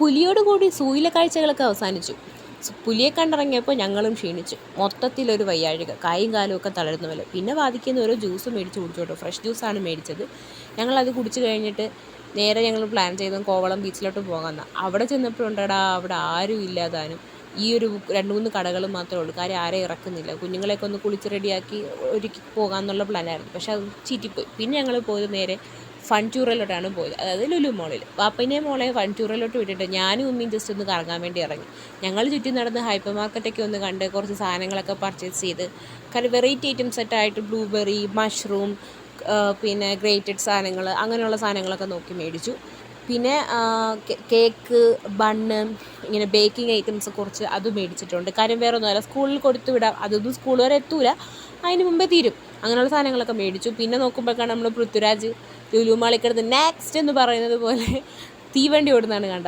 പുലിയോട് കൂടി സൂയിലെ കാഴ്ചകളൊക്കെ അവസാനിച്ചു. പുലിയെ കണ്ടിറങ്ങിയപ്പോൾ ഞങ്ങളും ക്ഷീണിച്ചു. മൊത്തത്തിലൊരു വയ്യാഴിക, കാലും കാലും ഒക്കെ തളർന്ന പോലെ. പിന്നെ വാദിക്കുന്ന ഓരോ ജ്യൂസ് മേടിച്ച് കുടിച്ചോട്ടോ. ഫ്രഷ് ജ്യൂസാണ് മേടിച്ചത്. ഞങ്ങളത് കുടിച്ച് കഴിഞ്ഞിട്ട് നേരെ ഞങ്ങൾ പ്ലാൻ ചെയ്തത് കോവളം ബീച്ചിലോട്ട് പോകാമെന്നാണ്. അവിടെ ചെന്നപ്പോഴുണ്ടടാ അവിടെ ആരും ഇല്ലാതാനും. ഈ ഒരു 2-3 കടകൾ മാത്രമേ ഉള്ളൂ. കാര്യം ആരെയും ഇറക്കുന്നില്ല. കുഞ്ഞുങ്ങളെയൊക്കെ ഒന്ന് കുളിച്ച് റെഡിയാക്കി ഒരുക്കി പോകാമെന്നുള്ള പ്ലാനായിരുന്നു. പക്ഷെ അത് ചീറ്റിപ്പോയി. പിന്നെ ഞങ്ങൾ പോയത് നേരെ ഫൺ ടൂറിലോട്ടാണ് പോയത്, അതായത് ലുലു മോളിൽ. വാപ്പനെയും മോളെ ഫൺ ടൂറിലോട്ട് വിട്ടിട്ട് ഞാനും ഉമ്മയും ജസ്റ്റ് ഒന്ന് കറങ്ങാൻ വേണ്ടി ഇറങ്ങി. ഞങ്ങൾ ചുറ്റും നടന്ന് ഹൈപ്പർ മാർക്കറ്റൊക്കെ ഒന്ന് കണ്ട് കുറച്ച് സാധനങ്ങളൊക്കെ പർച്ചേസ് ചെയ്ത്, കാരണം വെറൈറ്റി ഐറ്റം സെറ്റായിട്ട് ബ്ലൂബെറി, മഷ്റൂം, പിന്നെ ഗ്രേറ്റഡ് സാധനങ്ങൾ, അങ്ങനെയുള്ള സാധനങ്ങളൊക്കെ നോക്കി മേടിച്ചു. പിന്നെ കേക്ക്, ബണ്ണ്, ഇങ്ങനെ ബേക്കിംഗ് ഐറ്റംസ് കുറച്ച് അത് മേടിച്ചിട്ടുണ്ട്. കാര്യം വേറെ ഒന്നുമല്ല, സ്കൂളിൽ കൊടുത്തു വിടാം, അതൊന്നും സ്കൂൾ വരെ എത്തൂല, അതിന് മുമ്പേ തീരും. അങ്ങനെയുള്ള സാധനങ്ങളൊക്കെ മേടിച്ചു. പിന്നെ നോക്കുമ്പോഴേക്കാണ് നമ്മൾ പൃഥ്വിരാജ് ലുലു മാളിൽ കിടന്ന് നെക്സ്റ്റ് എന്ന് പറയുന്നത് പോലെ തീവണ്ടി ഓടുന്നതാണ് കണ്ടത്.